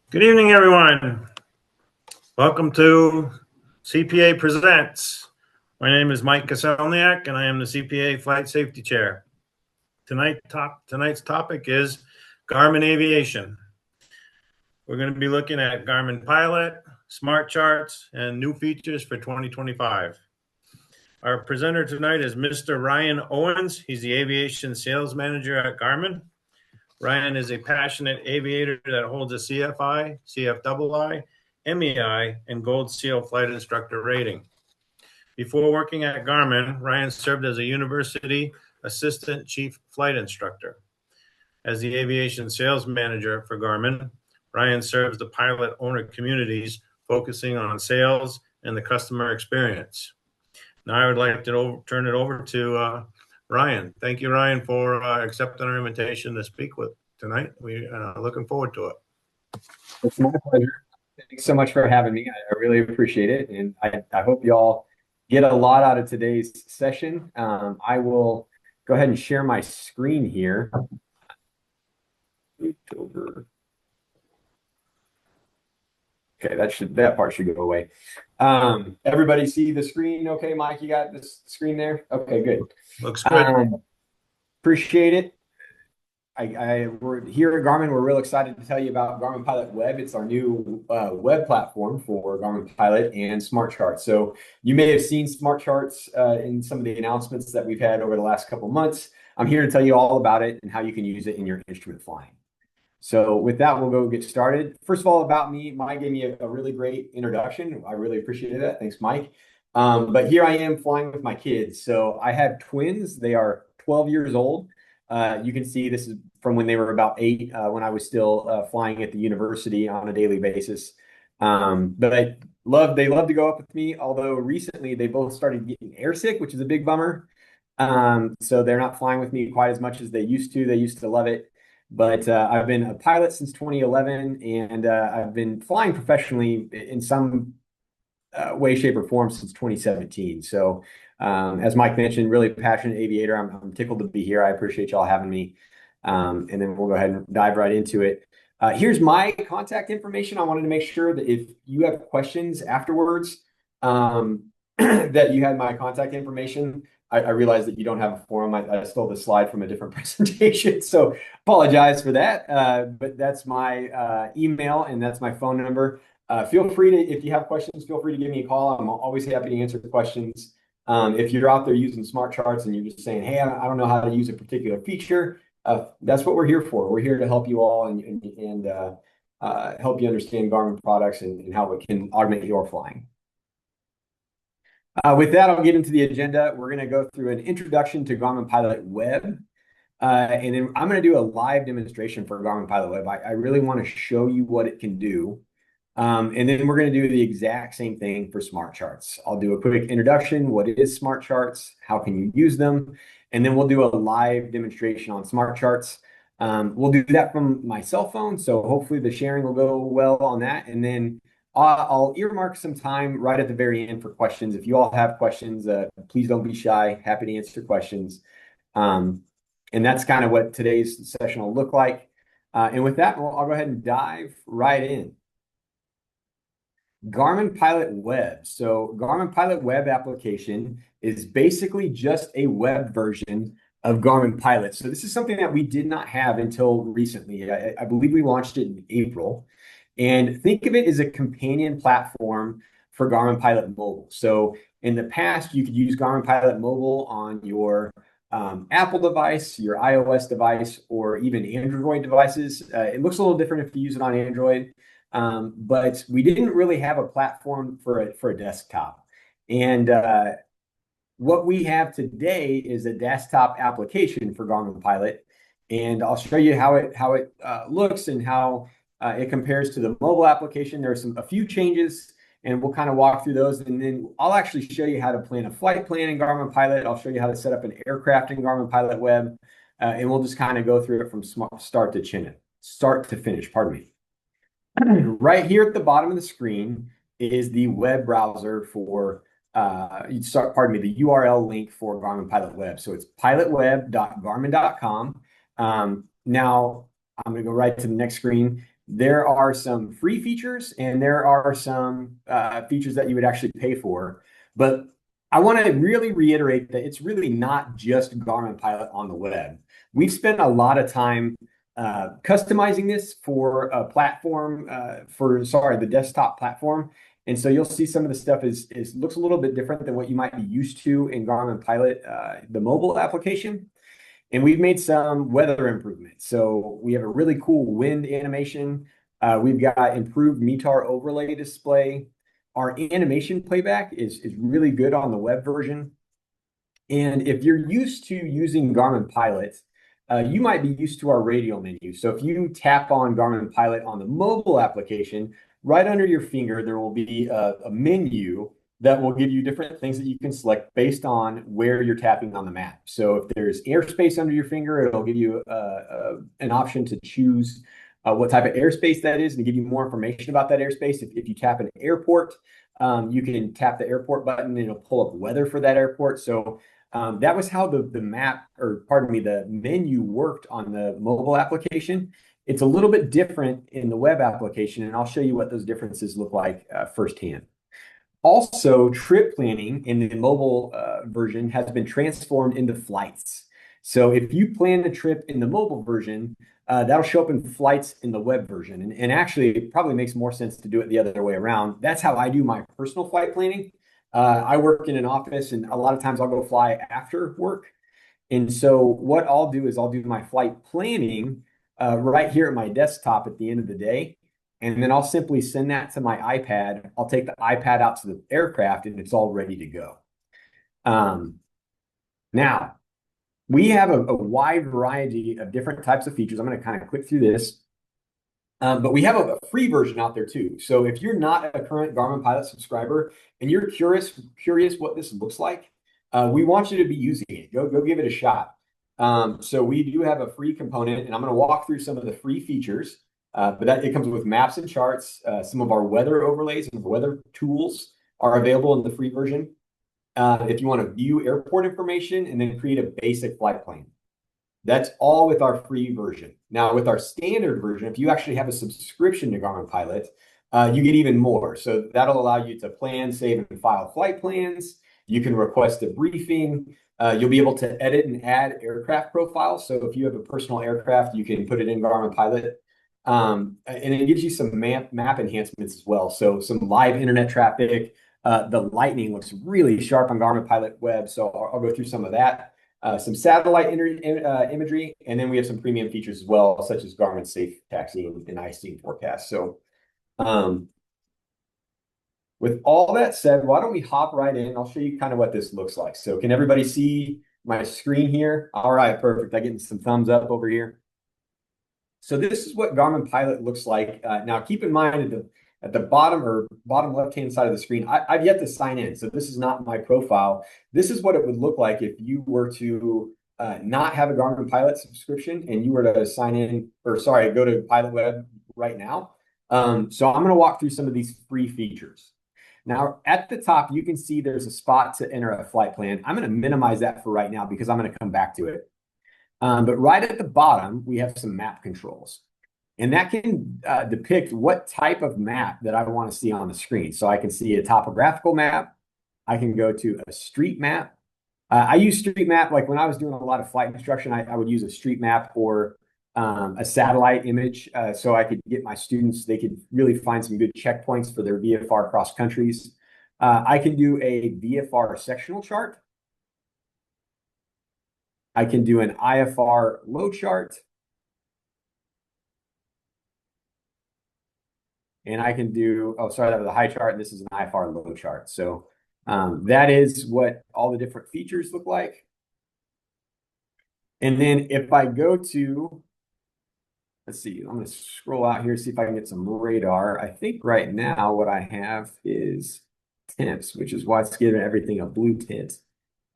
Good evening, everyone. Welcome to CPA Presents. My name is Mike Kaselniak, and I am the CPA Flight Safety Chair. Tonight's topic is Garmin Aviation. We're going to be looking at Garmin Pilot, smart charts, and new features for 2025. Our presenter tonight is Mr. Ryan Owens. He's the Aviation Sales Manager at Garmin. Ryan is a passionate aviator that holds a CFI, CFII, MEI, and Gold Seal flight instructor rating. Before working at Garmin, Ryan served as a university assistant chief flight instructor. As the aviation sales manager for Garmin, Ryan serves the pilot owner communities, focusing on sales and the customer experience. Now I would like to turn it over to Ryan. Thank you, Ryan, for accepting our invitation to speak with tonight. We are looking forward to it. It's my pleasure. Thanks so much for having me. I really appreciate it. And I hope you all get a lot out of today's session. I will go ahead and share my screen here. Okay, that part should go away. Everybody see the screen okay? Mike, you got this screen there? Okay, good. Looks good. Appreciate it. We're here at Garmin. We're real excited to tell you about Garmin Pilot Web. It's our new web platform for Garmin Pilot and Smart Charts. So you may have seen Smart Charts in some of the announcements that we've had over the last couple months. I'm here to tell you all about it and how you can use it in your instrument flying. So with that, we'll go get started. First of all, about me, Mike gave me a really great introduction. I really appreciated that. Thanks, Mike. But here I am flying with my kids. So I have twins. They are 12 years old. You can see this is from when they were about 8, when I was still flying at the university on a daily basis. But they love to go up with me, although recently they both started getting airsick, which is a big bummer. So they're not flying with me quite as much as they used to. They used to love it. But I've been a pilot since 2011, and I've been flying professionally in some way, shape, or form since 2017. So as Mike mentioned, really passionate aviator. I'm tickled to be here. I appreciate y'all having me. And then we'll go ahead and dive right into it. Here's my contact information. I wanted to make sure that if you have questions afterwards, that you had my contact information. I realize that you don't have a forum. I stole the slide from a different presentation, so apologize for that. But that's my email and that's my phone number. Feel free to, if you have questions, feel free to give me a call. I'm always happy to answer the questions. If you're out there using smart charts and you're just saying, hey, I don't know how to use a particular feature, that's what we're here for. We're here to help you all and help you understand Garmin products and how it can augment your flying. With that, I'll get into the agenda. We're going to go through an introduction to Garmin Pilot Web. And then I'm going to do a live demonstration for Garmin Pilot Web. I really want to show you what it can do. And then we're going to do the exact same thing for smart charts. I'll do a quick introduction. What is smart charts? How can you use them? And then we'll do a live demonstration on smart charts. We'll do that from my cell phone. So hopefully the sharing will go well on that. And then I'll earmark some time right at the very end for questions. If you all have questions, please don't be shy. Happy to answer questions. And that's kind of what today's session will look like. And with that, I'll go ahead and dive right in. Garmin Pilot Web. So Garmin Pilot Web application is basically just a web version of Garmin Pilot. So this is something that we did not have until recently. I believe we launched it in April. And think of it as a companion platform for Garmin Pilot Mobile. So in the past, you could use Garmin Pilot Mobile on your Apple device, your iOS device, or even Android devices. It looks a little different if you use it on Android, but we didn't really have a platform for a desktop. And what we have today is a desktop application for Garmin Pilot. And I'll show you how it looks and how it compares to the mobile application. There's a few changes, and we'll kind of walk through those. And then I'll actually show you how to plan a flight plan in Garmin Pilot. I'll show you how to set up an aircraft in Garmin Pilot Web. And we'll just kind of go through it from start to finish, pardon me. Right here at the bottom of the screen is the web browser for, the URL link for Garmin Pilot Web. So it's pilotweb.garmin.com. Now, I'm going to go right to the next screen. There are some free features and there are some features that you would actually pay for. But I want to really reiterate that it's really not just Garmin Pilot on the web. We've spent a lot of time customizing this for a platform, the desktop platform. And so you'll see some of the stuff looks a little bit different than what you might be used to in Garmin Pilot, the mobile application. And we've made some weather improvements. So we have a really cool wind animation. We've got improved METAR overlay display. Our animation playback is really good on the web version. And if you're used to using Garmin Pilot, you might be used to our radial menu. So if you tap on Garmin Pilot on the mobile application, right under your finger, there will be a menu that will give you different things that you can select based on where you're tapping on the map. So if there's airspace under your finger, it'll give you an option to choose what type of airspace that is and give you more information about that airspace. If you tap an airport, you can tap the airport button and it'll pull up weather for that airport. So that was how the menu worked on the mobile application. It's a little bit different in the web application, and I'll show you what those differences look like firsthand. Also, trip planning in the mobile version has been transformed into flights. So if you plan a trip in the mobile version, that'll show up in flights in the web version. And actually, it probably makes more sense to do it the other way around. That's how I do my personal flight planning. I work in an office, and a lot of times I'll go fly after work. And so what I'll do is I'll do my flight planning right here at my desktop at the end of the day. And then I'll simply send that to my iPad. I'll take the iPad out to the aircraft and it's all ready to go. Now, we have a wide variety of different types of features. I'm going to kind of click through this. But we have a free version out there too. So if you're not a current Garmin Pilot subscriber and you're curious what this looks like, we want you to be using it. Go give it a shot. So we do have a free component, and I'm going to walk through some of the free features. But it comes with maps and charts. Some of our weather overlays and weather tools are available in the free version. If you want to view airport information and then create a basic flight plan. That's all with our free version. Now, with our standard version, if you actually have a subscription to Garmin Pilot, you get even more. So that'll allow you to plan, save, and file flight plans. You can request a briefing. You'll be able to edit and add aircraft profiles. So if you have a personal aircraft, you can put it in Garmin Pilot. And it gives you some map enhancements as well. So some live internet traffic. The lightning looks really sharp on Garmin Pilot Web. So I'll go through some of that. Some satellite imagery, and then we have some premium features as well, such as Garmin Safe Taxiing and ice-team forecast. So with all that said, why don't we hop right in? I'll show you kind of what this looks like. So can everybody see my screen here? All right, perfect. I'm getting some thumbs up over here. So this is what Garmin Pilot looks like. Now, keep in mind at the bottom left-hand side of the screen, I've yet to sign in. So this is not my profile. This is what it would look like if you were to not have a Garmin Pilot subscription and you were to sign in, or sorry, go to Pilot Web right now. So I'm going to walk through some of these free features. Now, at the top, you can see there's a spot to enter a flight plan. I'm going to minimize that for right now because I'm going to come back to it. But right at the bottom, we have some map controls. And that can depict what type of map that I want to see on the screen. So I can see a topographical map. I can go to a street map. I use street map, like when I was doing a lot of flight instruction, I would use a street map or a satellite image so I could get my students, they could really find some good checkpoints for their VFR cross countries. I can do a VFR sectional chart. I can do an IFR low chart. And I can do, oh, sorry, that was a high chart, and this is an IFR low chart. So that is what all the different features look like. And then if I go to, let's see, I'm going to scroll out here, see if I can get some radar. I think right now what I have is temps, which is why it's giving everything a blue tint.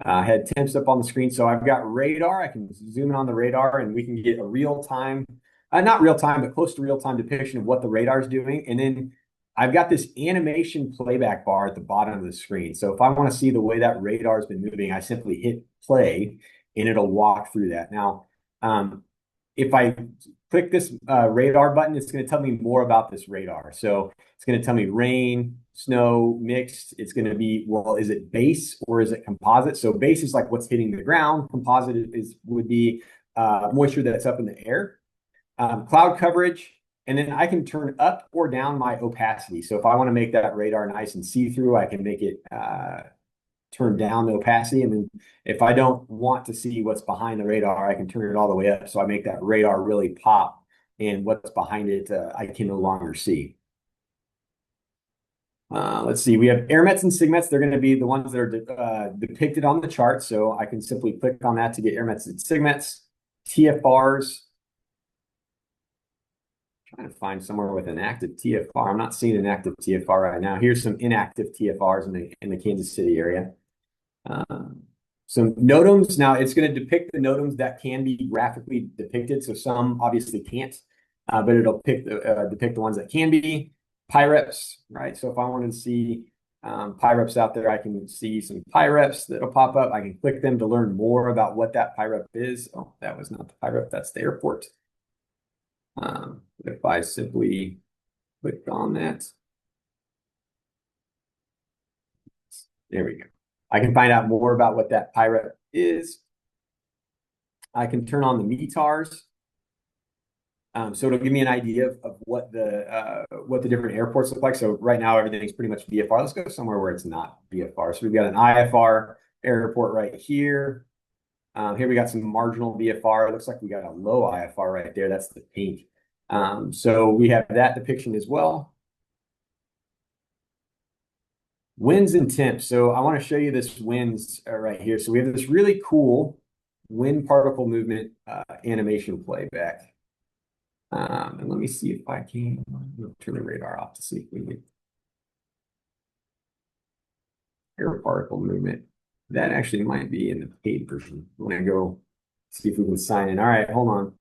I had temps up on the screen. So I've got radar. I can zoom in on the radar and we can get a real-time, not real-time, but close to real-time depiction of what the radar is doing. And then I've got this animation playback bar at the bottom of the screen. So if I want to see the way that radar has been moving, I simply hit play and it'll walk through that. Now, if I click this radar button, it's going to tell me more about this radar. So it's going to tell me rain, snow, mixed. It's going to be, well, is it base or is it composite? So base is like what's hitting the ground. Composite would be moisture that's up in the air. Cloud coverage, and then I can turn up or down my opacity. So if I want to make that radar nice and see-through, I can make it turn down the opacity. And then if I don't want to see what's behind the radar, I can turn it all the way up. So I make that radar really pop, and what's behind it, I can no longer see. Let's see, we have airmets and sigmets. They're going to be the ones that are depicted on the chart. So I can simply click on that to get airmets and sigmets. TFRs. Trying to find somewhere with an active TFR. I'm not seeing an active TFR right now. Here's some inactive TFRs in the Kansas City area. Some NOTAMs. Now it's going to depict the NOTAMs that can be graphically depicted. So some obviously can't, but it'll depict the ones that can be. PIREPs, right? So if I wanted to see PIREPs out there, I can see some PIREPs that'll pop up. I can click them to learn more about what that PIREP is. Oh, that was not the PIREP. That's the airport. If I simply click on that, there we go. I can find out more about what that PIREP is. I can turn on the METARs. So it'll give me an idea of what the different airports look like. So right now everything's pretty much VFR. Let's go somewhere where it's not VFR. So we've got an IFR airport right here. Here we got some marginal VFR. It looks like we got a low IFR right there. That's the pink. So we have that depiction as well. Winds and temps. So I want to show you this winds right here. So we have this really cool wind particle movement animation playback. And let me see if I can turn the radar off to see if we can. Air particle movement. That actually might be in the paid version. I'm going to go see if we can sign in. All right, hold on.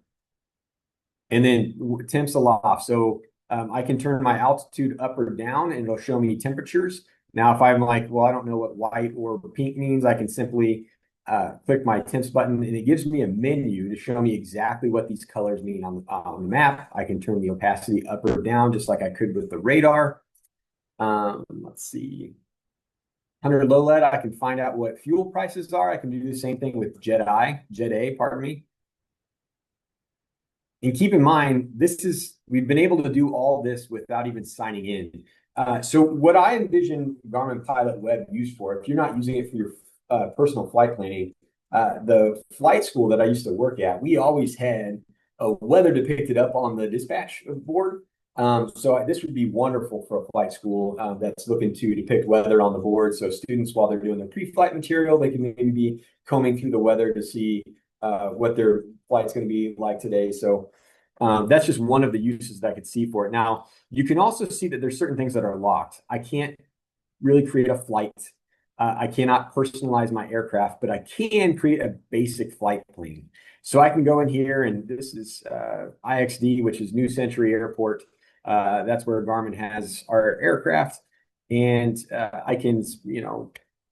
And then temps aloft. So I can turn my altitude up or down, and it'll show me temperatures. Now, if I'm like, well, I don't know what white or pink means, I can simply click my temps button, and it gives me a menu to show me exactly what these colors mean on the map. I can turn the opacity up or down, just like I could with the radar. Let's see. 100 low lead, I can find out what fuel prices are. I can do the same thing with Jet A, pardon me. And keep in mind, we've been able to do all this without even signing in. So what I envision Garmin Pilot Web used for, if you're not using it for your personal flight planning, the flight school that I used to work at, we always had a weather depicted up on the dispatch board. So this would be wonderful for a flight school that's looking to depict weather on the board. So students, while they're doing their pre-flight material, they can maybe be combing through the weather to see what their flight's going to be like today. So that's just one of the uses that I could see for it. Now, you can also see that there's certain things that are locked. I can't really create a flight. I cannot personalize my aircraft, but I can create a basic flight plan. So I can go in here, and this is IXD, which is New Century Airport. That's where Garmin has our aircraft. And I can,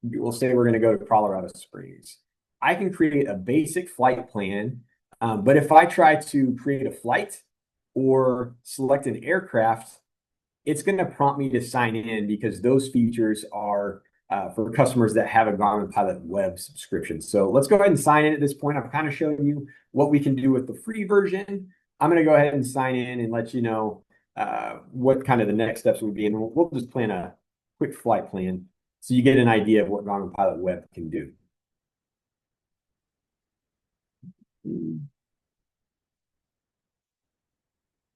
we'll say we're going to go to Colorado Springs. I can create a basic flight plan. But if I try to create a flight or select an aircraft, it's going to prompt me to sign in, because those features are for customers that have a Garmin Pilot Web subscription. So let's go ahead and sign in at this point. I've kind of shown you what we can do with the free version. I'm going to go ahead and sign in and let you know what kind of the next steps would be. And we'll just plan a quick flight plan so you get an idea of what Garmin Pilot Web can do.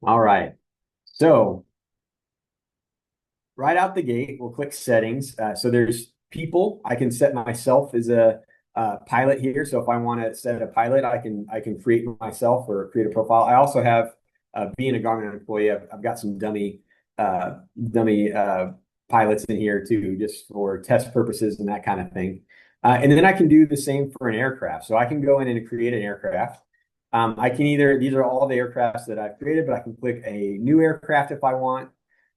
All right. So right out the gate, we'll click settings. So there's people. I can set myself as a pilot here. So if I want to set a pilot, I can create myself or create a profile. I also have, being a Garmin employee, I've got some dummy pilots in here too, just for test purposes and that kind of thing. And then I can do the same for an aircraft. So I can go in and create an aircraft. I can these are all the aircrafts that I've created, but I can click a new aircraft if I want.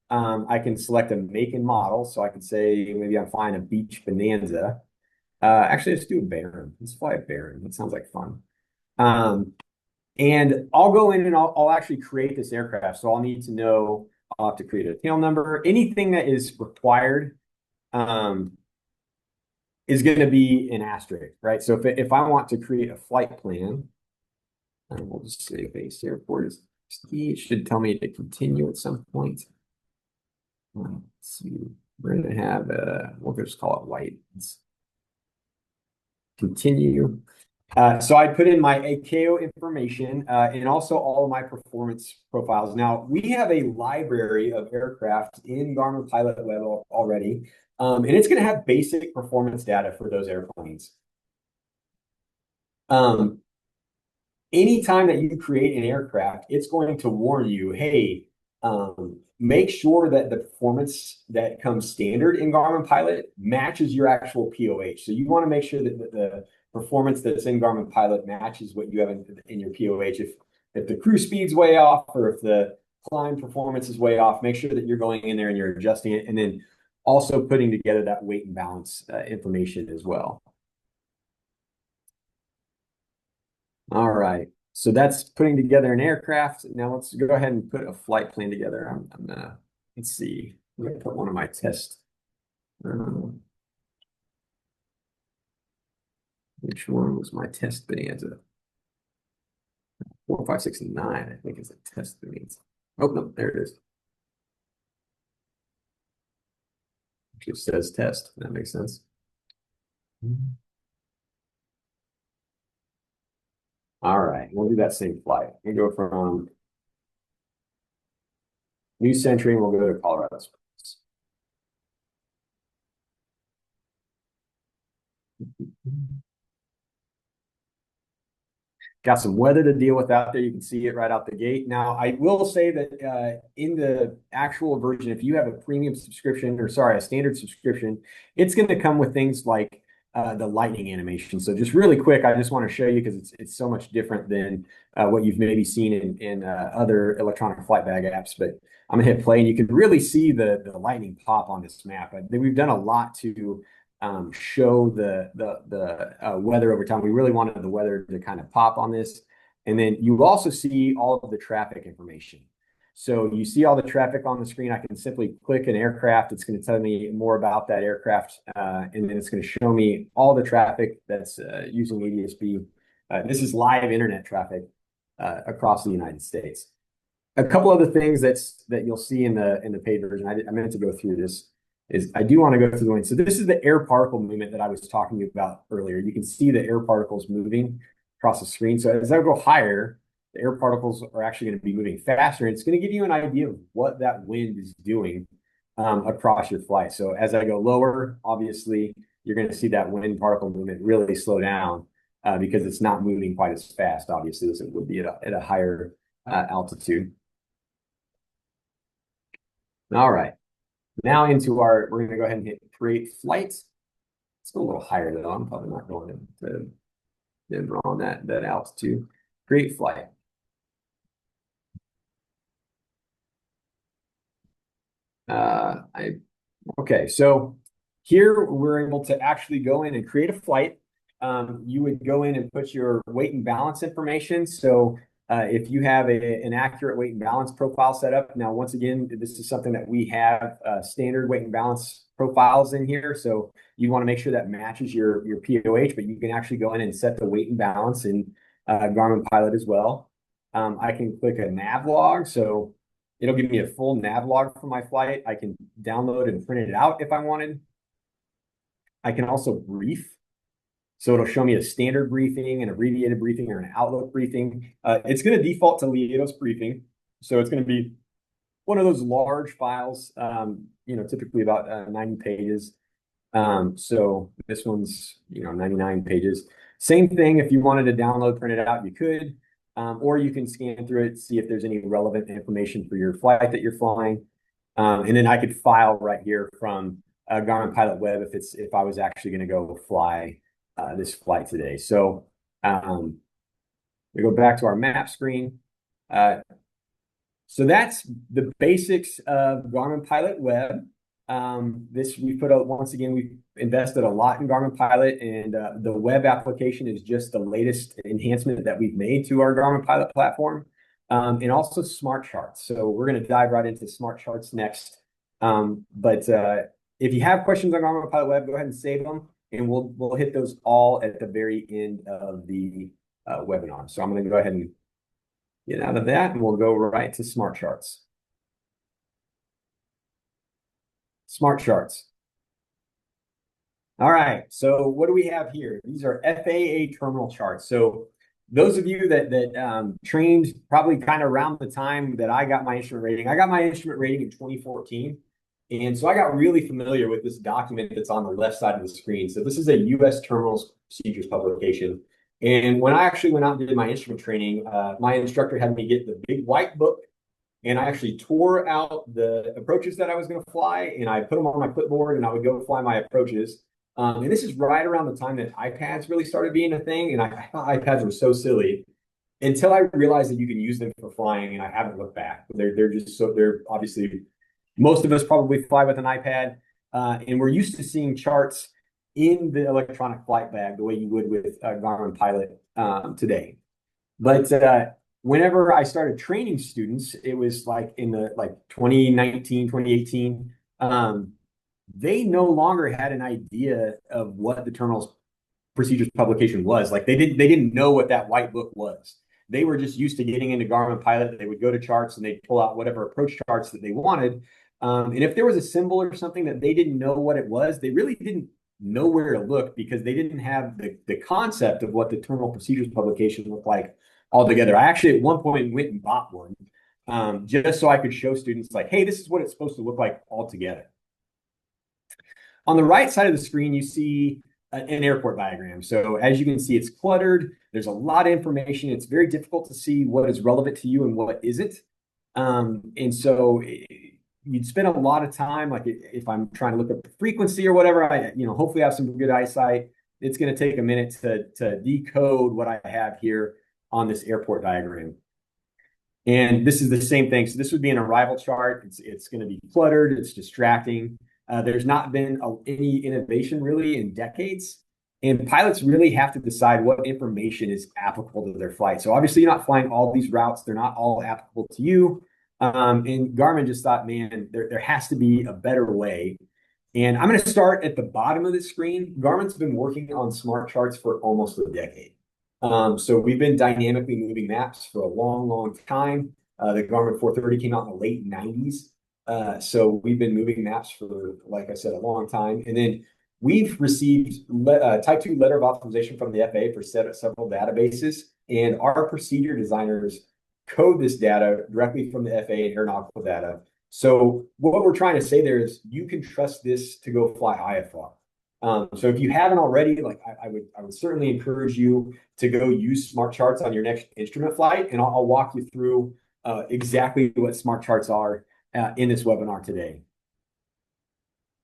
I can select a make and model. So I could say maybe I'm flying a Beach Bonanza. Actually, let's do a Baron. Let's fly a Baron. That sounds like fun. And I'll go in and I'll actually create this aircraft. So I'll need to know, I'll have to create a tail number. Anything that is required is going to be an asterisk, right? So if I want to create a flight plan, we'll just say base airport is it should tell me to continue at some point. Let's see, we're going to have we'll just call it white. Let's continue. So I put in my AKO information and also all of my performance profiles. Now, we have a library of aircraft in Garmin Pilot Web already, and it's going to have basic performance data for those airplanes. Anytime that you create an aircraft, it's going to warn you, hey, make sure that the performance that comes standard in Garmin Pilot matches your actual POH. So you want to make sure that the performance that's in Garmin Pilot matches what you have in your POH. If the cruise speed's way off or if the climb performance is way off, make sure that you're going in there and you're adjusting it, and then also putting together that weight and balance information as well. All right, so that's putting together an aircraft. Now let's go ahead and put a flight plan together. I'm gonna, let's see, I'm gonna put one of my tests. Which one was my test bonanza? 4, 5, 6, and 9, I think is a test bonanza. Oh, no, there it is. It just says test. That makes sense. All right, we'll do that same flight. We go from New Century and we'll go to Colorado Springs. Got some weather to deal with out there. You can see it right out the gate. Now, I will say that in the actual version, if you have a premium subscription, or sorry, a standard subscription, it's going to come with things like the lightning animation. So just really quick, I just want to show you because it's so much different than what you've maybe seen in other electronic flight bag apps. But I'm going to hit play, and you can really see the lightning pop on this map. We've done a lot to show the weather over time. We really wanted the weather to kind of pop on this. And then you also see all of the traffic information. So you see all the traffic on the screen. I can simply click an aircraft. It's going to tell me more about that aircraft. And then it's going to show me all the traffic that's using ADS-B. This is live internet traffic across the United States. A couple other things that you'll see in the paid version. I meant to go through this. I do want to go through the wind. So this is the air particle movement that I was talking about earlier. You can see the air particles moving across the screen. So as I go higher, the air particles are actually going to be moving faster. And it's going to give you an idea of what that wind is doing across your flight. So as I go lower, obviously, you're going to see that wind particle movement really slow down because it's not moving quite as fast, obviously, as it would be at a higher altitude. All right. Now we're going to go ahead and hit create flight. Let's go a little higher though. I'm probably not going to Denver on that altitude. Create flight. Okay, so here we're able to actually go in and create a flight. You would go in and put your weight and balance information. So if you have an accurate weight and balance profile set up, now once again, this is something that we have standard weight and balance profiles in here. So you want to make sure that matches your POH, but you can actually go in and set the weight and balance in Garmin Pilot as well. I can click a nav log, so it'll give me a full nav log for my flight. I can download and print it out if I wanted. I can also brief. So it'll show me a standard briefing, an abbreviated briefing, or an Outlook briefing. It's going to default to Leidos briefing. So it's going to be one of those large files, typically about 90 pages. So this one's, 99 pages. Same thing, if you wanted to download, print it out, you could. Or you can scan through it, see if there's any relevant information for your flight that you're flying. And then I could file right here from Garmin Pilot Web if I was actually going to go fly this flight today. So we go back to our map screen. So that's the basics of Garmin Pilot Web. We put out, once again, we've invested a lot in Garmin Pilot, and the web application is just the latest enhancement that we've made to our Garmin Pilot platform, and also smart charts. So we're going to dive right into smart charts next. But if you have questions on Garmin Pilot Web, go ahead and save them, and we'll hit those all at the very end of the webinar. So I'm going to go ahead and get out of that, and we'll go right to smart charts. Smart charts. All right, so what do we have here? These are FAA terminal charts. So those of you that trained probably kind of around the time that I got my instrument rating in 2014. And so I got really familiar with this document that's on the left side of the screen. So this is a U.S. Terminals Procedures publication. And when I actually went out and did my instrument training, my instructor had me get the big white book, and I actually tore out the approaches that I was going to fly, and I put them on my clipboard, and I would go fly my approaches. And this is right around the time that iPads really started being a thing, and I thought iPads were so silly until I realized that you can use them for flying, and I haven't looked back. They're just so, they're obviously, most of us probably fly with an iPad, and we're used to seeing charts in the electronic flight bag the way you would with Garmin Pilot today. But whenever I started training students, it was like in the 2019, 2018, they no longer had an idea of what the Terminals Procedures publication was. Like they didn't know what that white book was. They were just used to getting into Garmin Pilot. They would go to charts and they'd pull out whatever approach charts that they wanted. And if there was a symbol or something that they didn't know what it was, they really didn't know where to look because they didn't have the concept of what the Terminal Procedures publication looked like altogether. I actually at one point went and bought one just so I could show students like, hey, this is what it's supposed to look like altogether. On the right side of the screen, you see an airport diagram. So as you can see, it's cluttered. There's a lot of information. It's very difficult to see what is relevant to you and what isn't. And so you'd spend a lot of time, like if I'm trying to look up the frequency or whatever, hopefully I have some good eyesight. It's going to take a minute to decode what I have here on this airport diagram. And this is the same thing. So this would be an arrival chart. It's going to be cluttered. It's distracting. There's not been any innovation really in decades. And pilots really have to decide what information is applicable to their flight. So obviously you're not flying all these routes. They're not all applicable to you. And Garmin just thought, man, there has to be a better way. And I'm going to start at the bottom of the screen. Garmin's been working on smart charts for almost a decade. So we've been dynamically moving maps for a long, long time. The Garmin 430 came out in the late 90s. So we've been moving maps for, like I said, a long time. And then we've received Type 2 letter of authorization from the FAA for several databases. And our procedure designers code this data directly from the FAA aeronautical data. So what we're trying to say there is you can trust this to go fly IFR. So if you haven't already, like I would certainly encourage you to go use smart charts on your next instrument flight, and I'll walk you through exactly what smart charts are in this webinar today.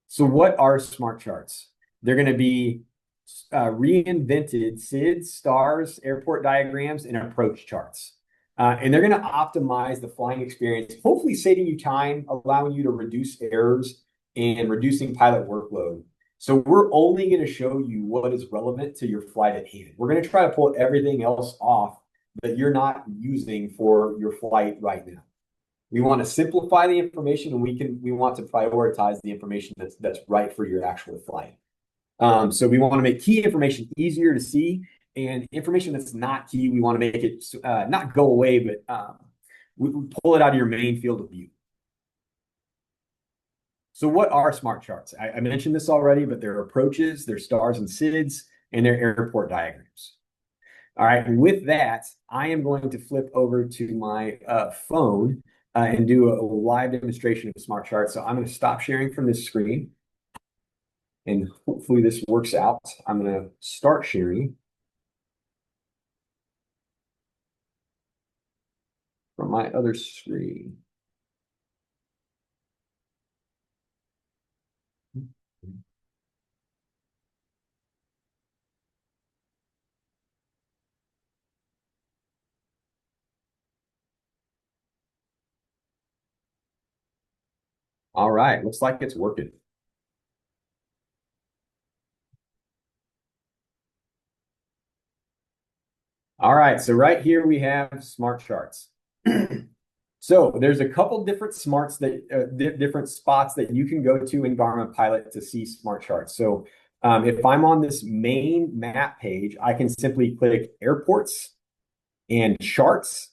So what are smart charts? They're going to be reinvented SIDs, stars, airport diagrams, and approach charts. And they're going to optimize the flying experience, hopefully saving you time, allowing you to reduce errors and reducing pilot workload. So we're only going to show you what is relevant to your flight at hand. We're going to try to pull everything else off that you're not using for your flight right now. We want to simplify the information, and we want to prioritize the information that's right for your actual flight. So we want to make key information easier to see, and information that's not key, we want to make it not go away, but we pull it out of your main field of view. So what are smart charts? I mentioned this already, but they're approaches, they're stars and SIDs, and they're airport diagrams. All right, and with that, I am going to flip over to my phone and do a live demonstration of smart charts. So I'm going to stop sharing from this screen, and hopefully this works out. I'm going to start sharing from my other screen. All right, looks like it's working. All right, so right here we have smart charts. So there's a couple different smarts that different spots that you can go to in Garmin Pilot to see smart charts. So if I'm on this main map page, I can simply click airports and charts.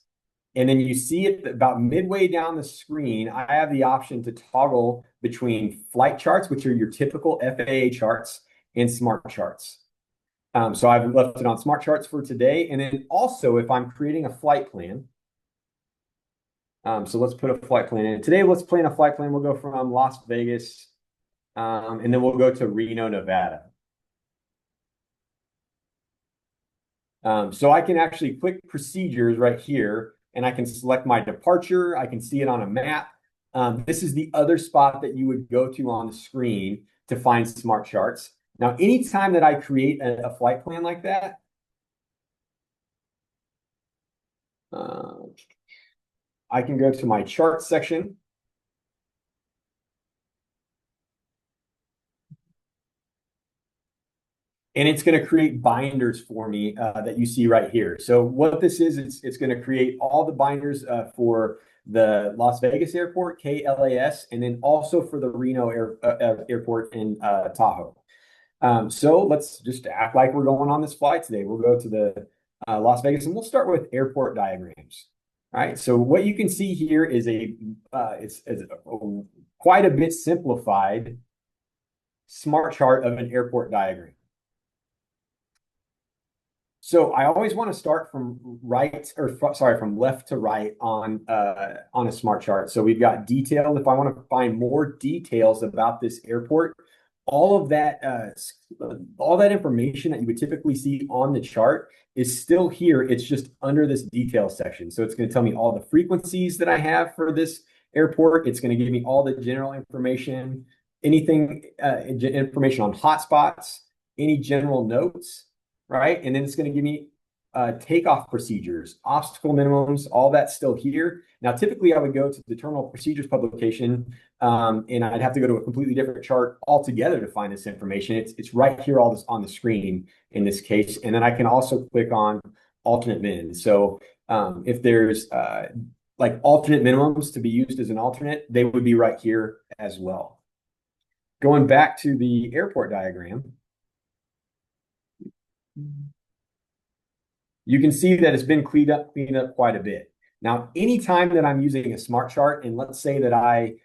And then you see it about midway down the screen, I have the option to toggle between flight charts, which are your typical FAA charts, and smart charts. So I've left it on smart charts for today. And then also if I'm creating a flight plan, so let's put a flight plan in. Today, let's plan a flight plan. We'll go from Las Vegas, and then we'll go to Reno, Nevada. So I can actually click procedures right here, and I can select my departure. I can see it on a map. This is the other spot that you would go to on the screen to find smart charts. Now, anytime that I create a flight plan like that, I can go to my chart section. And it's going to create binders for me that you see right here. So what this is, it's going to create all the binders for the Las Vegas airport, KLAS, and then also for the Reno airport in Tahoe. So let's just act like we're going on this flight today. We'll go to the Las Vegas, and we'll start with airport diagrams. All right. So what you can see here is it's quite a bit simplified smart chart of an airport diagram. So I always want to start from from left to right on a smart chart. So we've got detailed. If I want to find more details about this airport, all that information that you would typically see on the chart is still here. It's just under this detail section. So it's going to tell me all the frequencies that I have for this airport. It's going to give me all the general information, anything information on hotspots, any general notes. Right? And then it's going to give me takeoff procedures, obstacle minimums, all that's still here. Now, typically I would go to the terminal procedures publication and I'd have to go to a completely different chart altogether to find this information. It's right here all this on the screen in this case. And then I can also click on alternate min. So if there's like alternate minimums to be used as an alternate, they would be right here as well. Going back to the airport diagram, you can see that it's been cleaned up quite a bit. Now, anytime that I'm using a smart chart, and let's say that I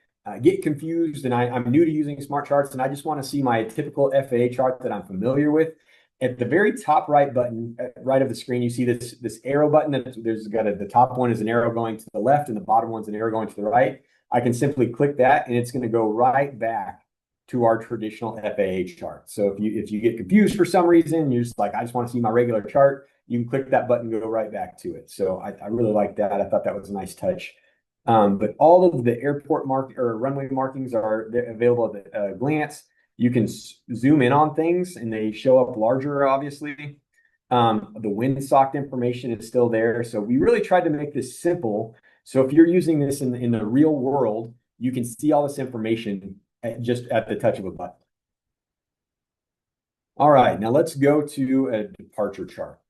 get confused and I'm new to using smart charts and I just want to see my typical FAA chart that I'm familiar with, at the very top right button, right of the screen, you see this arrow button. There's got the top one is an arrow going to the left and the bottom one's an arrow going to the right. I can simply click that and it's going to go right back to our traditional FAA chart. So if you get confused for some reason, you're just like, I just want to see my regular chart, you can click that button and go right back to it. So I really like that. I thought that was a nice touch. But all of the airport runway markings are available at a glance. You can zoom in on things and they show up larger, obviously. The windsock information is still there. So we really tried to make this simple. So if you're using this in the real world, you can see all this information just at the touch of a button. All right, now let's go to a departure chart.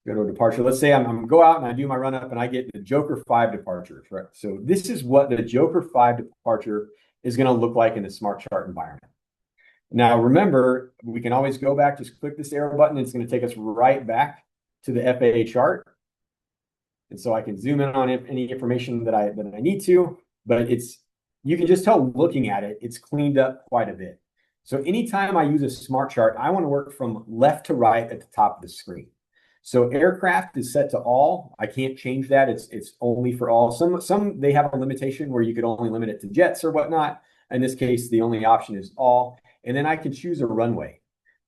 Go to a departure. Let's say I'm go out and I do my run up and I get the Joker 5 departure. Right? So this is what the Joker 5 departure is going to look like in the smart chart environment. Now remember, we can always go back, just click this arrow button. It's going to take us right back to the FAA chart. And so I can zoom in on any information that I need to, but you can just tell looking at it, it's cleaned up quite a bit. So anytime I use a smart chart, I want to work from left to right at the top of the screen. So aircraft is set to all. I can't change that. It's only for all. Some they have a limitation where you could only limit it to jets or whatnot. In this case, the only option is all. And then I can choose a runway.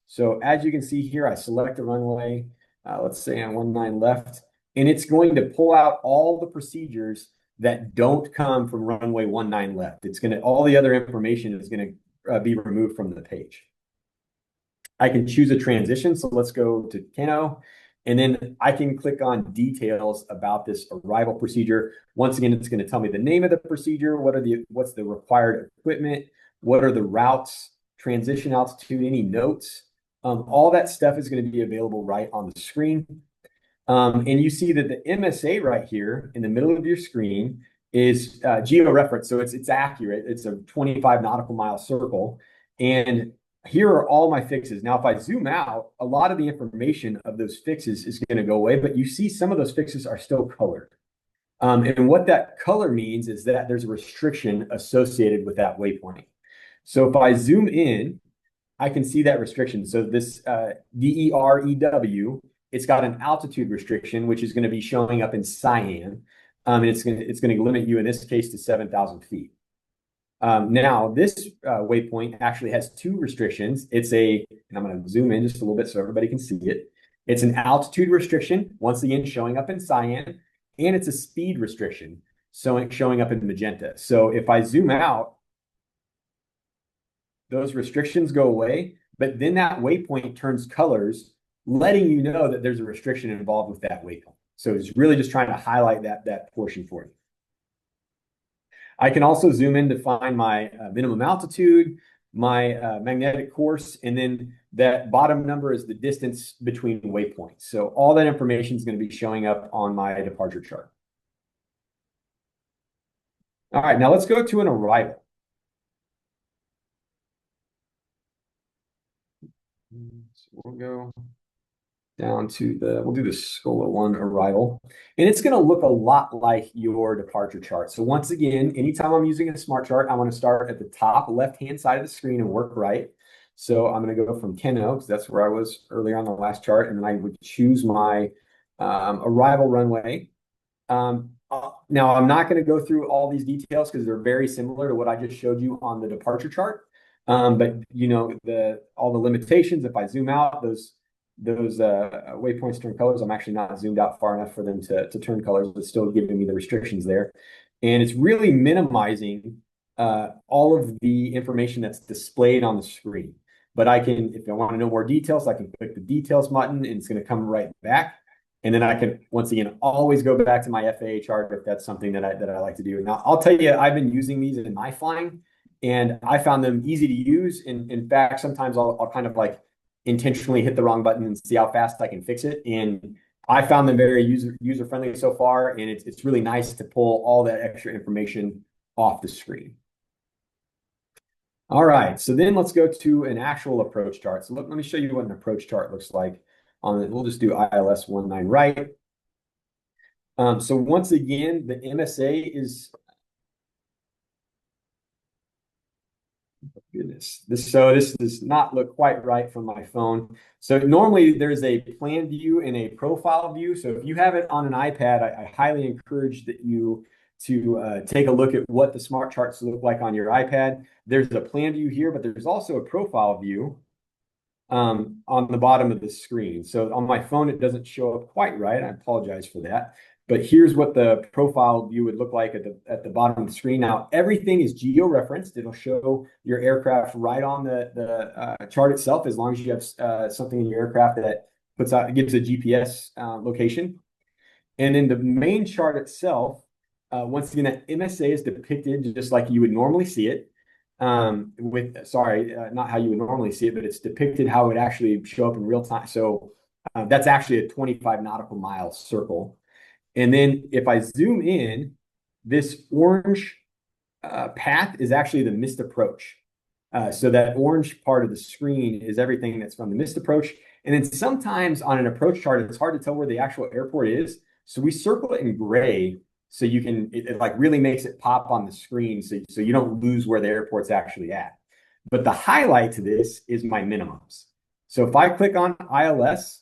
So as you can see here, I select a runway. Let's say on 19 left, and it's going to pull out all the procedures that don't come from runway 19 left. All the other information is going to be removed from the page. I can choose a transition. So let's go to Keno. And then I can click on details about this arrival procedure. Once again, it's going to tell me the name of the procedure, what's the required equipment, what are the routes, transition altitude, any notes. All that stuff is going to be available right on the screen. And you see that the MSA right here in the middle of your screen is geo-referenced. So it's accurate. It's a 25 nautical mile circle. And here are all my fixes. Now, if I zoom out, a lot of the information of those fixes is going to go away, but you see some of those fixes are still colored. And what that color means is that there's a restriction associated with that waypoint. So if I zoom in, I can see that restriction. So this DEREW, it's got an altitude restriction, which is going to be showing up in cyan. And it's going to limit you, in this case, to 7,000 feet. Now, this waypoint actually has two restrictions. And I'm going to zoom in just a little bit so everybody can see it. It's an altitude restriction, once again, showing up in cyan, and it's a speed restriction, so it's showing up in magenta. So if I zoom out, those restrictions go away, but then that waypoint turns colors, letting you know that there's a restriction involved with that waypoint. So it's really just trying to highlight that portion for you. I can also zoom in to find my minimum altitude, my magnetic course, and then that bottom number is the distance between waypoints. So all that information is going to be showing up on my departure chart. All right, now let's go to an arrival. So we'll go down to we'll do the SCOLA 1 arrival. And it's going to look a lot like your departure chart. So once again, anytime I'm using a smart chart, I want to start at the top left-hand side of the screen and work right. So I'm going to go from Keno, because that's where I was earlier on the last chart. And then I would choose my arrival runway. Now, I'm not going to go through all these details because they're very similar to what I just showed you on the departure chart. But you know, all the limitations, if I zoom out, those waypoints turn colors. I'm actually not zoomed out far enough for them to turn colors, but still giving me the restrictions there. And it's really minimizing all of the information that's displayed on the screen. But I can, if I want to know more details, I can click the details button and it's going to come right back. And then I can, once again, always go back to my FAA chart if that's something that I like to do. Now, I'll tell you, I've been using these in my flying, and I found them easy to use. In fact, sometimes I'll kind of like intentionally hit the wrong button and see how fast I can fix it. And I found them very user-friendly so far, and it's really nice to pull all that extra information off the screen. All right, so then let's go to an actual approach chart. So let me show you what an approach chart looks like. We'll just do ILS 19 right. So once again, the MSA is, oh goodness, this does not look quite right from my phone. So normally there's a plan view and a profile view. So if you have it on an iPad, I highly encourage that you to take a look at what the smart charts look like on your iPad. There's a plan view here, but there's also a profile view on the bottom of the screen. So on my phone, it doesn't show up quite right. I apologize for that. But here's what the profile view would look like at the bottom of the screen. Now, everything is geo-referenced. It'll show your aircraft right on the chart itself, as long as you have something in your aircraft that gives a GPS location. And in the main chart itself, once again, that MSA is depicted just like you would normally see it. Not how you would normally see it, but it's depicted how it would actually show up in real time. So that's actually a 25 nautical mile circle. And then if I zoom in, this orange path is actually the missed approach. So that orange part of the screen is everything that's from the missed approach. And then sometimes on an approach chart, it's hard to tell where the actual airport is. So we circle it in gray, so you can, it like really makes it pop on the screen, so you don't lose where the airport's actually at. But the highlight to this is my minimums. So if I click on ILS,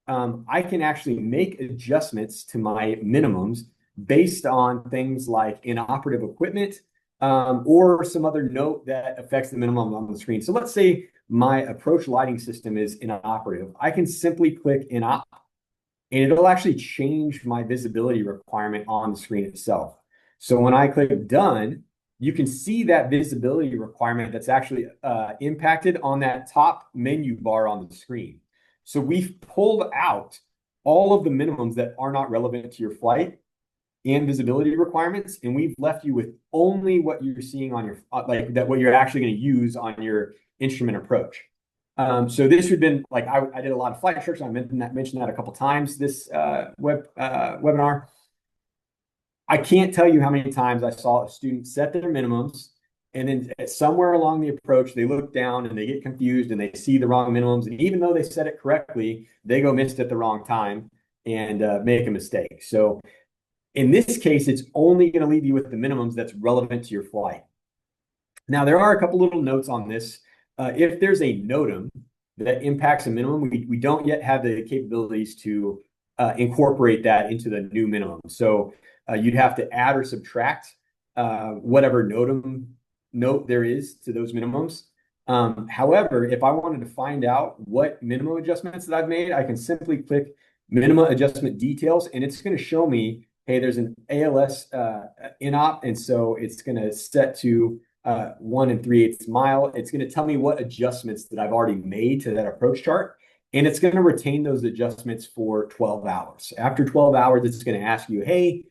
I can actually make adjustments to my minimums based on things like inoperative equipment or some other note that affects the minimum on the screen. So let's say my approach lighting system is inoperative. I can simply click inop, and it'll actually change my visibility requirement on the screen itself. So when I click done, you can see that visibility requirement that's actually impacted on that top menu bar on the screen. So we've pulled out all of the minimums that are not relevant to your flight and visibility requirements, and we've left you with only what you're seeing on your what you're actually going to use on your instrument approach. So this would have been like I did a lot of flight instruction. I mentioned that a couple times this webinar. I can't tell you how many times I saw a student set their minimums, and then somewhere along the approach, they look down and they get confused and they see the wrong minimums. And even though they set it correctly, they go missed at the wrong time and make a mistake. So in this case, it's only going to leave you with the minimums that's relevant to your flight. Now, there are a couple little notes on this. If there's a NOTAM that impacts a minimum, we don't yet have the capabilities to incorporate that into the new minimum. So you'd have to add or subtract whatever NOTAM note there is to those minimums. However, if I wanted to find out what minimum adjustments that I've made, I can simply click minimum adjustment details, and it's going to show me, hey, there's an ALS inop, and so it's going to set to 1 3/8 mile. It's going to tell me what adjustments that I've already made to that approach chart, and it's going to retain those adjustments for 12 hours. After 12 hours, it's going to ask you, hey,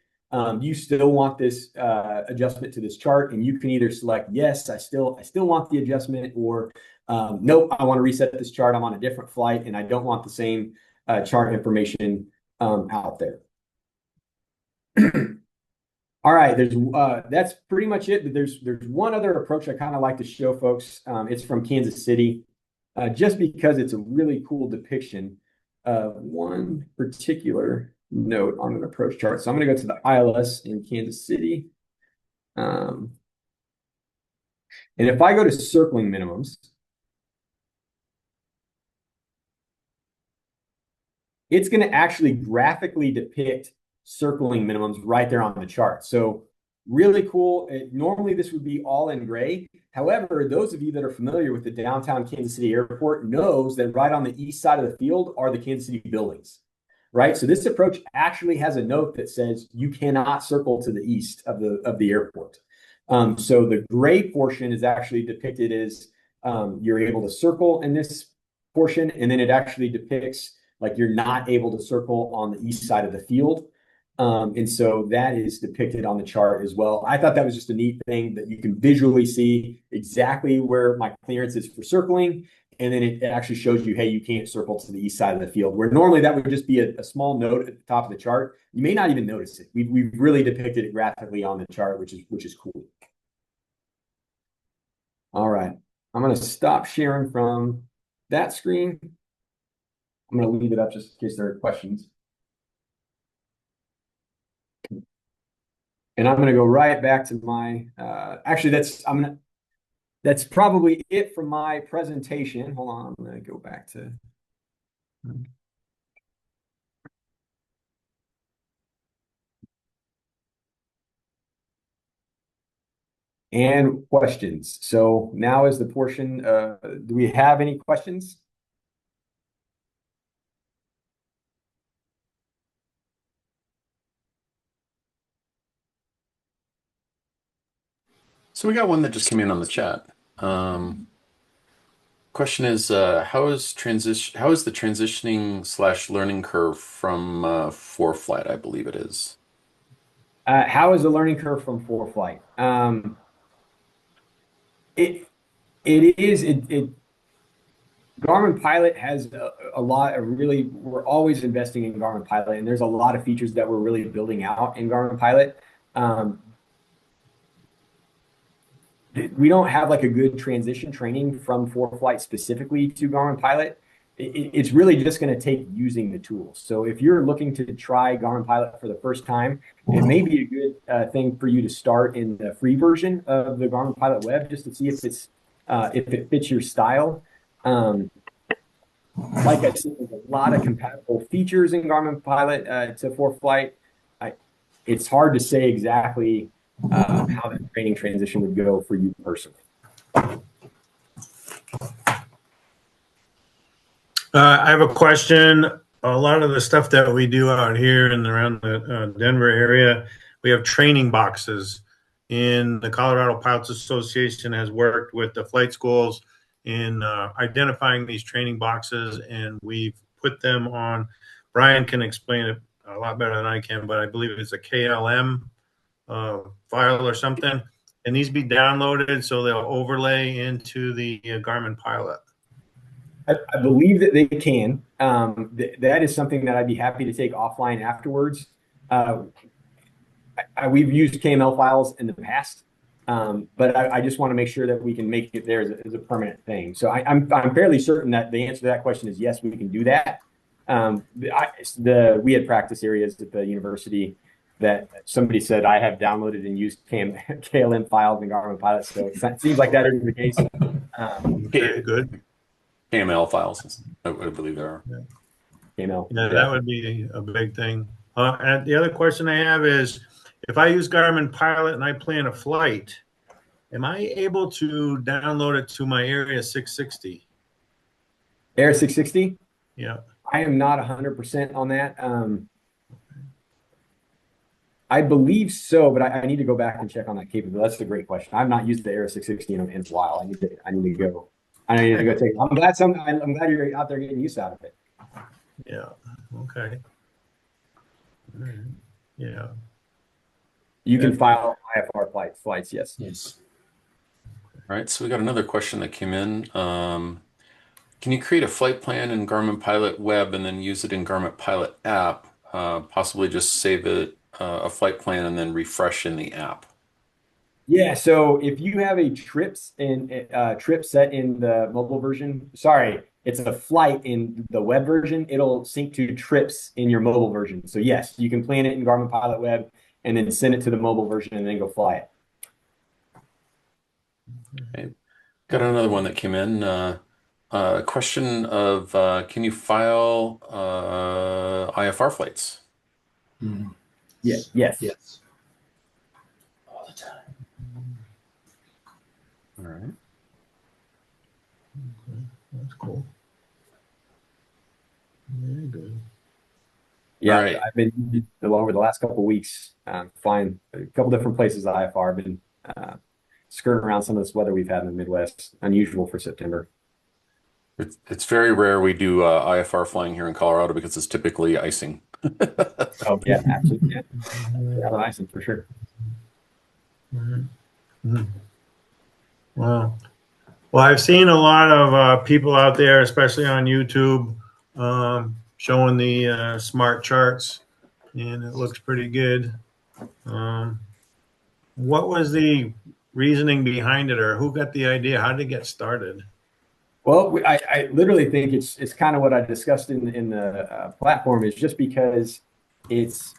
you still want this adjustment to this chart? And you can either select, yes, I still want the adjustment, or nope, I want to reset this chart. I'm on a different flight and I don't want the same chart information out there. All right, that's pretty much it. There's one other approach I kind of like to show folks. It's from Kansas City, just because it's a really cool depiction of one particular note on an approach chart. So I'm going to go to the ILS in Kansas City. And if I go to circling minimums, it's going to actually graphically depict circling minimums right there on the chart. So really cool. Normally this would be all in gray. However, those of you that are familiar with the downtown Kansas City airport knows that right on the east side of the field are the Kansas City buildings, right? So this approach actually has a note that says you cannot circle to the east of the airport. So the gray portion is actually depicted as you're able to circle in this portion, and then it actually depicts like you're not able to circle on the east side of the field. And so that is depicted on the chart as well. I thought that was just a neat thing that you can visually see exactly where my clearance is for circling. And then it actually shows you, hey, you can't circle to the east side of the field, where normally that would just be a small note at the top of the chart. You may not even notice it. We've really depicted it graphically on the chart, which is cool. All right, I'm going to stop sharing from that screen. I'm going to leave it up just in case there are questions. And I'm going to go right back to my, that's probably it from my presentation. Hold on, I'm going to go back to. And questions. So now is the portion, do we have any questions? So we got one that just came in on the chat. Question is, how is the transitioning / learning curve from ForeFlight, I believe it is? How is the learning curve from ForeFlight? Garmin Pilot has a lot of really, we're always investing in Garmin Pilot, and there's a lot of features that we're really building out in Garmin Pilot. We don't have like a good transition training from ForeFlight specifically to Garmin Pilot. It's really just going to take using the tools. So if you're looking to try Garmin Pilot for the first time, it may be a good thing for you to start in the free version of the Garmin Pilot Web, just to see if it fits your style. Like I said, there's a lot of compatible features in Garmin Pilot to ForeFlight. It's hard to say exactly how that training transition would go for you personally. I have a question. A lot of the stuff that we do out here and around the Denver area, we have training boxes. In the Colorado Pilots Association has worked with the flight schools in identifying these training boxes, and we've put them on Brian can explain it a lot better than I can, but I believe it's a KLM file or something. And these be downloaded so they'll overlay into the Garmin Pilot. I believe that they can. That is something that I'd be happy to take offline afterwards. We've used KML files in the past, but I just want to make sure that we can make it there as a permanent thing. So I'm fairly certain that the answer to that question is yes, we can do that. We had practice areas at the university that somebody said I have downloaded and used KLM files in Garmin Pilot, so it seems like that is the case. Okay, good. KML files, I believe there are. KML. Yeah, that would be a big thing. And the other question I have is, if I use Garmin Pilot and I plan a flight, am I able to download it to my Area 660? Area 660? Yeah. I am not 100% on that. I believe so, but I need to go back and check on that capability. That's a great question. I've not used the Area 660 in a while. I need to go take it. I'm glad you're out there getting use out of it. Yeah. Okay. Yeah. You can file IFR flights. Yes. Yes. All right. So we got another question that came in. Can you create a flight plan in Garmin Pilot Web and then use it in Garmin Pilot app? Possibly just save it a flight plan and then refresh in the app. Yeah. So if you have a trip set in the mobile version, sorry, it's a flight in the web version, it'll sync to trips in your mobile version. So yes, you can plan it in Garmin Pilot Web and then send it to the mobile version and then go fly it. Okay. Got another one that came in. Question of can you file IFR flights? Yes. Yes. All the time. All right. Okay. That's cool. Very good. Yeah, All right. I've been over the last couple of weeks flying a couple different places at IFR. I've been skirting around some of this weather we've had in the Midwest, unusual for September. It's very rare we do IFR flying here in Colorado because it's typically icing. Oh yeah, absolutely. Yeah, icing for sure. Wow. Well, I've seen a lot of people out there, especially on YouTube, showing the smart charts, and it looks pretty good. What was the reasoning behind it, or who got the idea? How did it get started? Well, I literally think it's kind of what I discussed in the platform is just because it's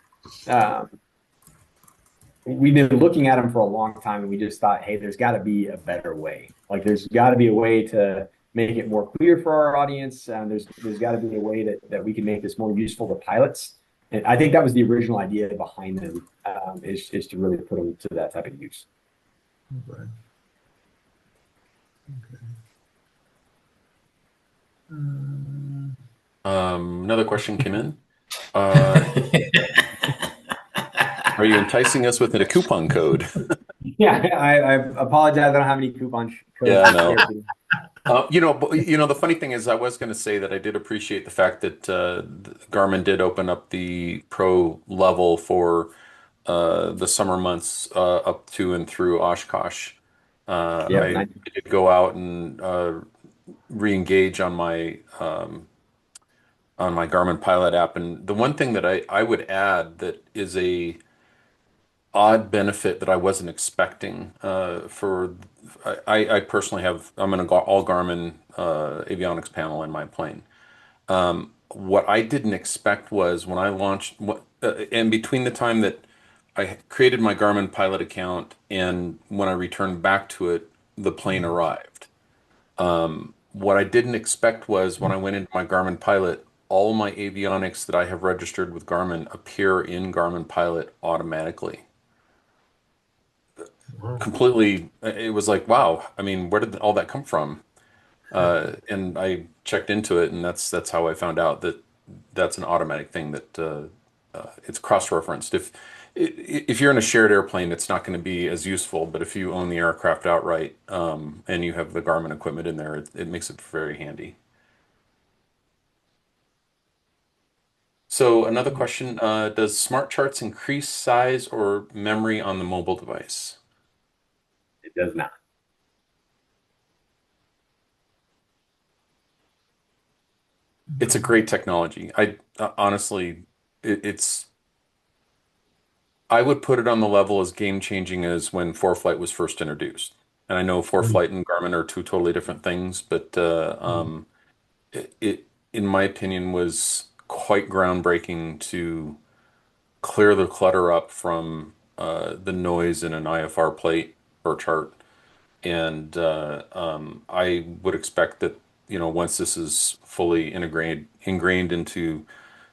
we've been looking at them for a long time and we just thought, hey, there's got to be a better way. Like there's got to be a way to make it more clear for our audience. There's got to be a way that we can make this more useful to pilots. And I think that was the original idea behind them is to really put them to that type of use. Okay. Another question came in. Are you enticing us with a coupon code? Yeah, I apologize. I don't have any coupon codes. Yeah, no. The funny thing is, I was going to say that I did appreciate the fact that Garmin did open up the pro level for the summer months up to and through Oshkosh. I did go out and re-engage on my Garmin Pilot app, and the one thing that I would add that is a odd benefit that I wasn't expecting I personally I'm in an all Garmin avionics panel in my plane. What I didn't expect was when I launched and between the time that I created my Garmin Pilot account and when I returned back to it, the plane arrived. What I didn't expect was when I went into my Garmin Pilot, all my avionics that I have registered with Garmin appear in Garmin Pilot automatically. Completely, it was like, wow, I mean, where did all that come from? And I checked into it, and that's how I found out that that's an automatic thing that it's cross-referenced. If you're in a shared airplane, it's not going to be as useful, but if you own the aircraft outright and you have the Garmin equipment in there, it makes it very handy. So another question, does smart charts increase size or memory on the mobile device? It does not. It's a great technology. I honestly, it's I would put it on the level as game changing as when ForeFlight was first introduced. And I know ForeFlight and Garmin are two totally different things, but it, in my opinion, was quite groundbreaking to clear the clutter up from the noise in an IFR plate or chart. And I would expect that, once this is fully ingrained into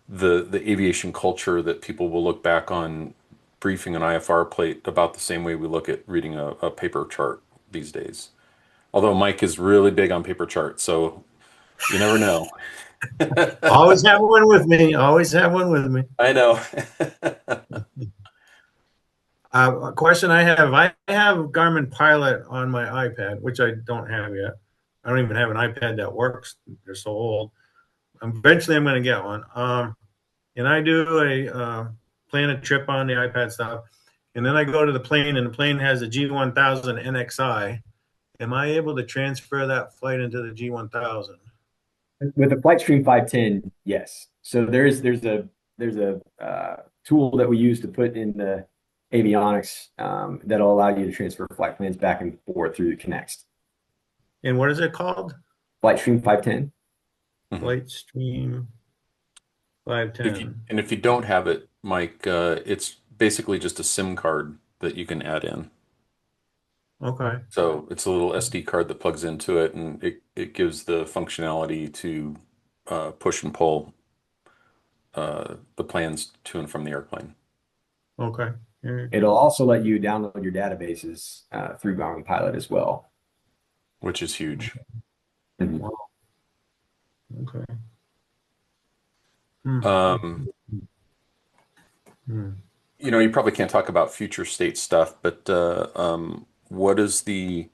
the aviation culture, that people will look back on briefing an IFR plate about the same way we look at reading a paper chart these days. Although Mike is really big on paper charts, so you never know. Always have one with me. Always have one with me. I know. A question I have Garmin Pilot on my iPad, which I don't have yet. I don't even have an iPad that works. They're so old. Eventually, I'm going to get one. And I do plan a trip on the iPad stuff, and then I go to the plane, and the plane has a G1000 NXI. Am I able to transfer that flight into the G1000? With the Flight Stream 510, yes. So there's a tool that we use to put in the avionics that'll allow you to transfer flight plans back and forth through the Connects. And what is it called? Flight Stream 510. Flight Stream 510. If you don't have it, Mike, it's basically just a SIM card that you can add in. Okay. So it's a little SD card that plugs into it, and it gives the functionality to push and pull the plans to and from the airplane. Okay. It'll also let you download your databases through Garmin Pilot as well. Which is huge. Mhm. Okay. You probably can't talk about future state stuff, but what does the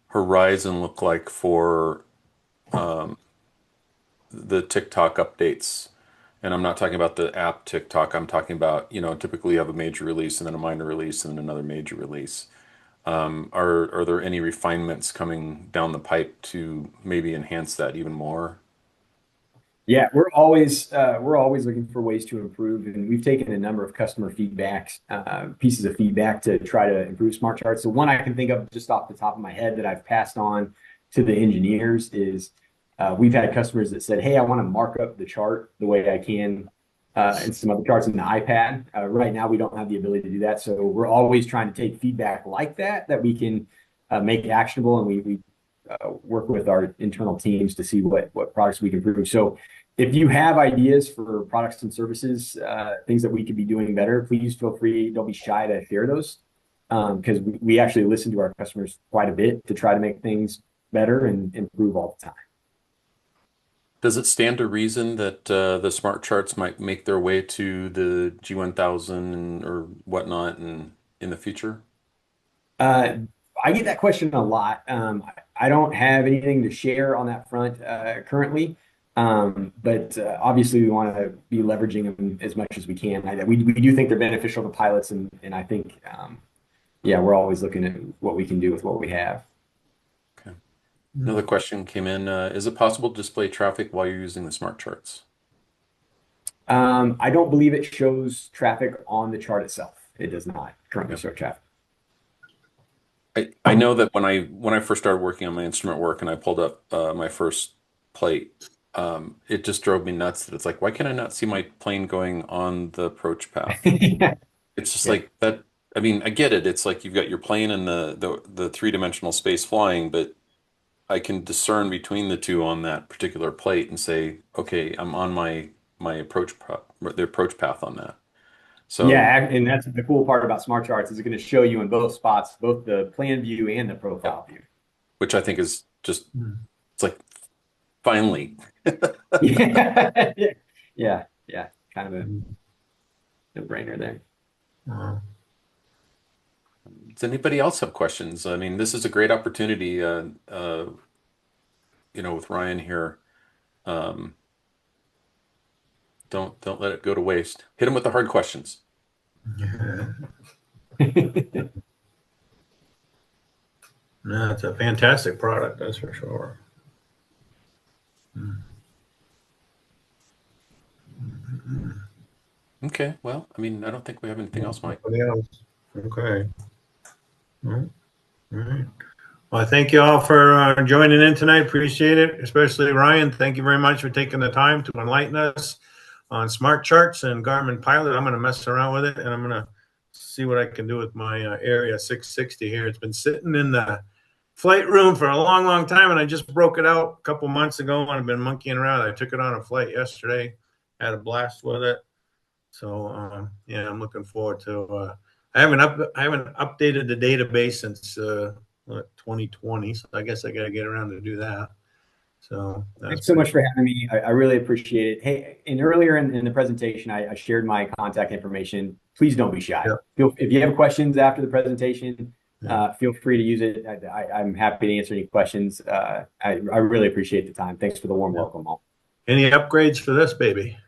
horizon look like for the TikTok updates? And I'm not talking about the app TikTok. I'm talking about, typically you have a major release and then a minor release and then another major release. Are there any refinements coming down the pipe to maybe enhance that even more? Yeah, we're always looking for ways to improve, and we've taken a number of customer feedbacks, pieces of feedback to try to improve smart charts. So one I can think of just off the top of my head that I've passed on to the engineers is we've had customers that said, "Hey, I want to mark up the chart the way I can in some other charts in the iPad." Right now, we don't have the ability to do that, so we're always trying to take feedback like that we can make actionable, and we work with our internal teams to see what products we can improve. So if you have ideas for products and services, things that we could be doing better, please feel free. Don't be shy to share those because we actually listen to our customers quite a bit to try to make things better and improve all the time. Does it stand to reason that the smart charts might make their way to the G1000 or whatnot in the future? I get that question a lot. I don't have anything to share on that front currently. But obviously, we want to be leveraging them as much as we can. We do think they're beneficial to pilots, and I think, yeah, we're always looking at what we can do with what we have. Okay. Another question came in. Is it possible to display traffic while you're using the smart charts? I don't believe it shows traffic on the chart itself. It does not currently show traffic. I know that when I first started working on my instrument work and I pulled up my first plate, it just drove me nuts that it's like, why can I not see my plane going on the approach path? Yeah. It's just like that. I mean, I get it. It's like you've got your plane in the three-dimensional space flying, but I can discern between the two on that particular plate and say, okay, I'm on my approach the approach path on that. So Yeah, and that's the cool part about smart charts is it's going to show you in both spots, both the plan view and the profile view. which I think is just it's like finally. Yeah, yeah, kind of a no-brainer there. Does anybody else have questions? I mean, this is a great opportunity, with Ryan here. Don't let it go to waste. Hit them with the hard questions. No, it's a fantastic product, that's for sure. Okay. Well, I mean, I don't think we have anything else, Mike. Anybody else? Okay. All right. Well, thank you all for joining in tonight. Appreciate it, especially Ryan. Thank you very much for taking the time to enlighten us on smart charts and Garmin Pilot. I'm going to mess around with it, and I'm going to see what I can do with my Area 660 here. It's been sitting in the flight room for a long, long time, and I just broke it out a couple months ago, and I've been monkeying around. I took it on a flight yesterday, had a blast with it. So yeah, I'm looking forward to. I haven't updated the database since 2020, so I guess I got to get around to do that. So thanks so much for having me. I really appreciate it. Hey, and earlier in the presentation, I shared my contact information. Please don't be shy. Yeah. If you have questions after the presentation, feel free to use it. I'm happy to answer any questions. I really appreciate the time. Thanks for the warm welcome, all. Any upgrades for this baby?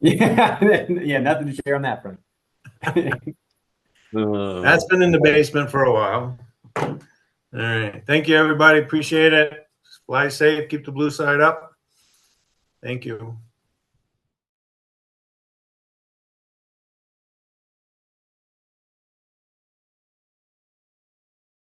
Yeah, yeah, nothing to share on that front. That's been in the basement for a while. All right. Thank you, everybody. Appreciate it. Fly safe. Keep the blue side up. Thank you.